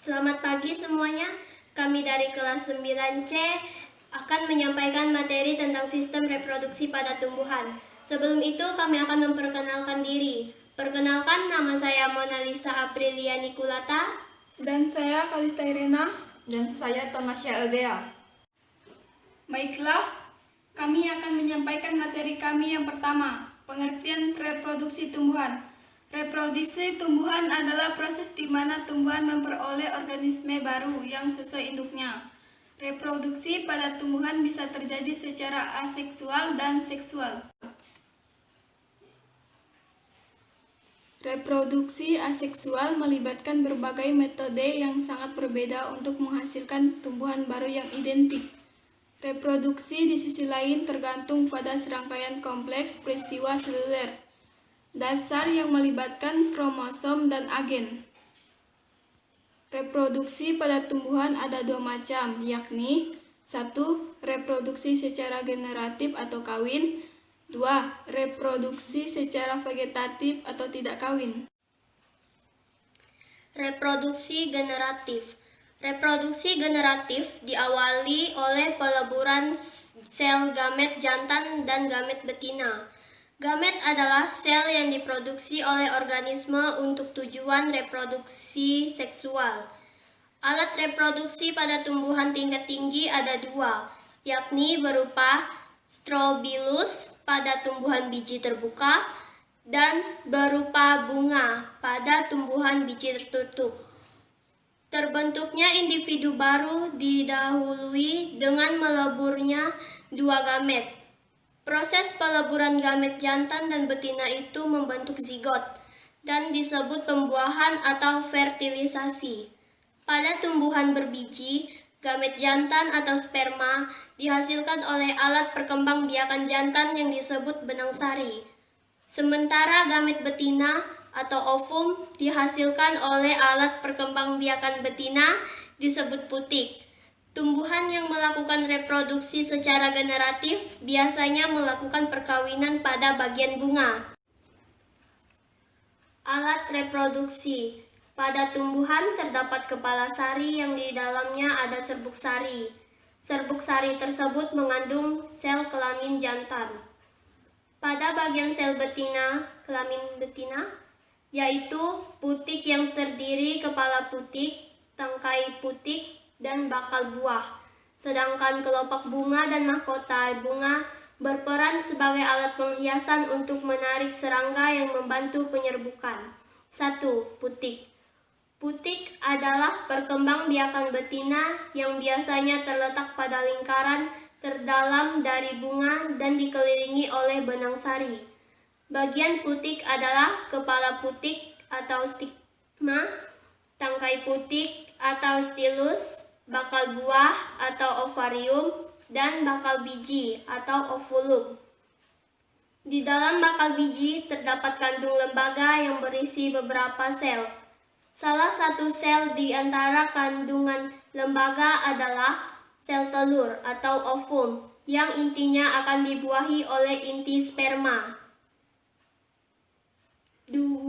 Selamat pagi semuanya. Kami dari kelas 9C akan menyampaikan materi tentang sistem reproduksi pada tumbuhan. Sebelum itu kami akan memperkenalkan diri. Perkenalkan, nama saya Mona Lisa Aprilia Nikulata. Dan saya Kalista Irena. Dan saya Tomasya Aldea. Baiklah, kami akan menyampaikan materi kami yang pertama, pengertian reproduksi tumbuhan. Reproduksi tumbuhan adalah proses di mana tumbuhan memperoleh organisme baru yang sesuai induknya. Reproduksi pada tumbuhan bisa terjadi secara aseksual dan seksual. Reproduksi aseksual melibatkan berbagai metode yang sangat berbeda untuk menghasilkan tumbuhan baru yang identik. Reproduksi di sisi lain tergantung pada serangkaian kompleks peristiwa seluler dasar yang melibatkan kromosom dan agen. Reproduksi pada tumbuhan ada dua macam, yakni 1. Reproduksi secara generatif atau kawin. 2. Reproduksi secara vegetatif atau tidak kawin. Reproduksi generatif. Reproduksi generatif diawali oleh peleburan sel gamet jantan dan gamet betina. Gamet adalah sel yang diproduksi oleh organisme untuk tujuan reproduksi seksual. Alat reproduksi pada tumbuhan tingkat tinggi ada dua, yakni berupa strobilus pada tumbuhan biji terbuka dan berupa bunga pada tumbuhan biji tertutup. Terbentuknya individu baru didahului dengan meleburnya dua gamet. Proses peleburan gamet jantan dan betina itu membentuk zigot dan disebut pembuahan atau fertilisasi. Pada tumbuhan berbiji, gamet jantan atau sperma dihasilkan oleh alat perkembangbiakan jantan yang disebut benang sari. Sementara gamet betina atau ovum dihasilkan oleh alat perkembangbiakan betina disebut putik. Tumbuhan yang melakukan reproduksi secara generatif biasanya melakukan perkawinan pada bagian bunga. Alat reproduksi. Pada tumbuhan terdapat kepala sari yang di dalamnya ada serbuk sari. Serbuk sari tersebut mengandung sel kelamin jantan. Pada bagian sel betina, kelamin betina, yaitu putik yang terdiri kepala putik, tangkai putik, dan bakal buah. Sedangkan kelopak bunga dan mahkota bunga berperan sebagai alat penghiasan untuk menarik serangga yang membantu penyerbukan. 1. Putik. Putik adalah perkembangbiakan betina yang biasanya terletak pada lingkaran terdalam dari bunga dan dikelilingi oleh benang sari. Bagian putik adalah kepala putik atau stigma, tangkai putik atau stilus, bakal buah atau ovarium, dan bakal biji atau ovulum. Di dalam bakal biji terdapat kandung lembaga yang berisi beberapa sel. Salah satu sel di antara kandungan lembaga adalah sel telur atau ovum, yang intinya akan dibuahi oleh inti sperma. 2.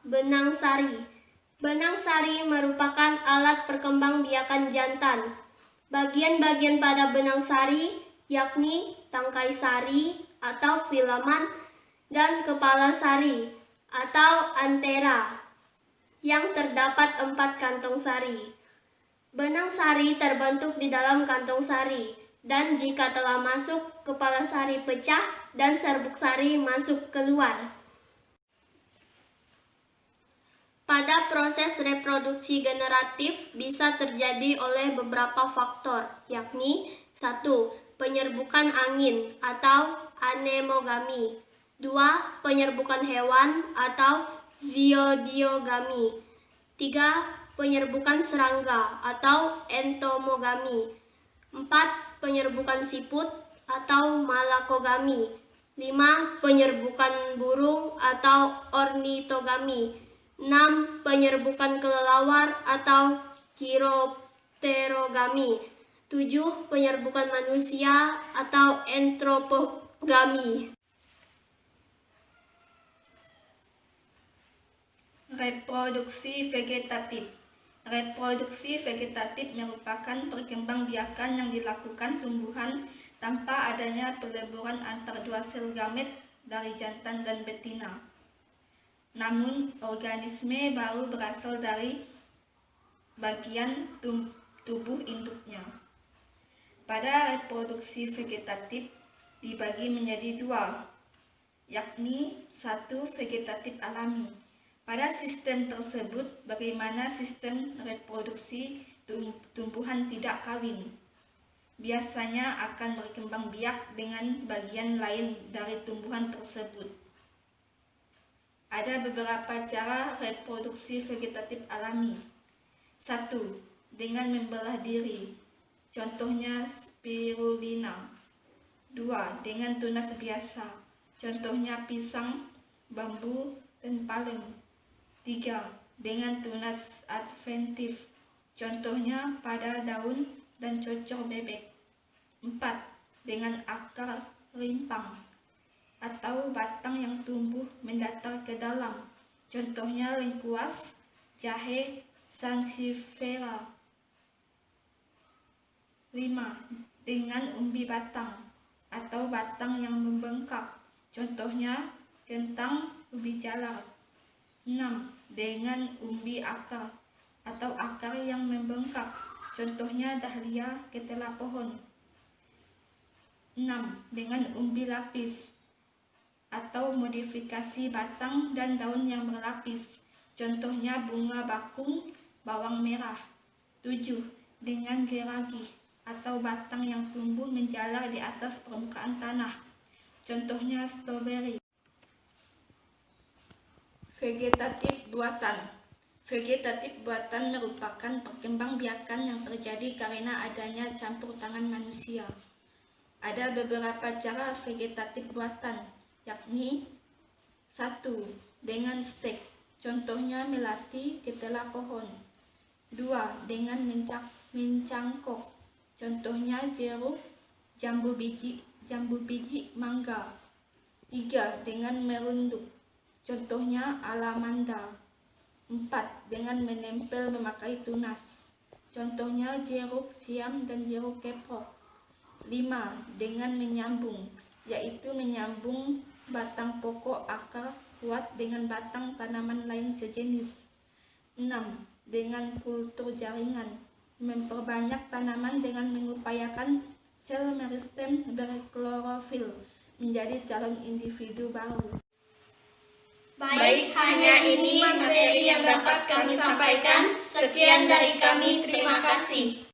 Benang sari. Benang sari merupakan alat perkembangbiakan jantan. Bagian-bagian pada benang sari yakni tangkai sari atau filamen dan kepala sari atau antera yang terdapat 4 kantong sari. Benang sari terbentuk di dalam kantong sari dan jika telah masuk, kepala sari pecah dan serbuk sari masuk keluar. Pada proses reproduksi generatif bisa terjadi oleh beberapa faktor, yakni 1. Penyerbukan angin atau anemogami. 2. Penyerbukan hewan atau zooidiogami. 3. Penyerbukan serangga atau entomogami. 4. Penyerbukan siput atau malakogami. 5. Penyerbukan burung atau ornitogami. 6. Penyerbukan kelelawar atau chiropterogami. 7. Penyerbukan manusia atau antropogami. Reproduksi vegetatif. Reproduksi vegetatif merupakan perkembangbiakan yang dilakukan tumbuhan tanpa adanya peleburan antar dua sel gamet dari jantan dan betina. Namun, organisme baru berasal dari bagian tubuh induknya. Pada reproduksi vegetatif dibagi menjadi dua, yakni satu vegetatif alami. Pada sistem tersebut, bagaimana sistem reproduksi tumbuhan tidak kawin biasanya akan berkembang biak dengan bagian lain dari tumbuhan tersebut. Ada beberapa cara reproduksi vegetatif alami. 1. Dengan membelah diri. Contohnya spirulina. 2. Dengan tunas biasa. Contohnya pisang, bambu, dan palem. 3. Dengan tunas adventif. Contohnya pada daun dan cocor bebek. 4. Dengan akar rimpang atau batang yang tumbuh mendatar ke dalam. Contohnya lengkuas, jahe, sansevieria. 5. Dengan umbi batang atau batang yang membengkak. Contohnya kentang, ubi jalar. 6. Dengan umbi akar atau akar yang membengkak. Contohnya dahlia, ketela pohon. 6. Dengan umbi lapis atau modifikasi batang dan daun yang berlapis. Contohnya bunga bakung, bawang merah. 7. Dengan geragi atau batang yang tumbuh menjalar di atas permukaan tanah. Contohnya stroberi. Vegetatif buatan. Vegetatif buatan merupakan perkembangbiakan yang terjadi karena adanya campur tangan manusia. Ada beberapa cara vegetatif buatan, yakni 1. Dengan stek, contohnya melati, ketela pohon. 2. Dengan mencangkok, contohnya jeruk, jambu biji, mangga. 3. Dengan merunduk, contohnya alamanda. 4. Dengan menempel memakai tunas, contohnya jeruk siam dan jeruk keprok. 5. Dengan menyambung, yaitu menyambung batang pokok akar kuat dengan batang tanaman lain sejenis. 6. Dengan kultur jaringan, memperbanyak tanaman dengan mengupayakan sel meristem berklorofil menjadi calon individu baru. Baik, hanya ini materi yang dapat kami sampaikan. Sekian dari kami, terima kasih.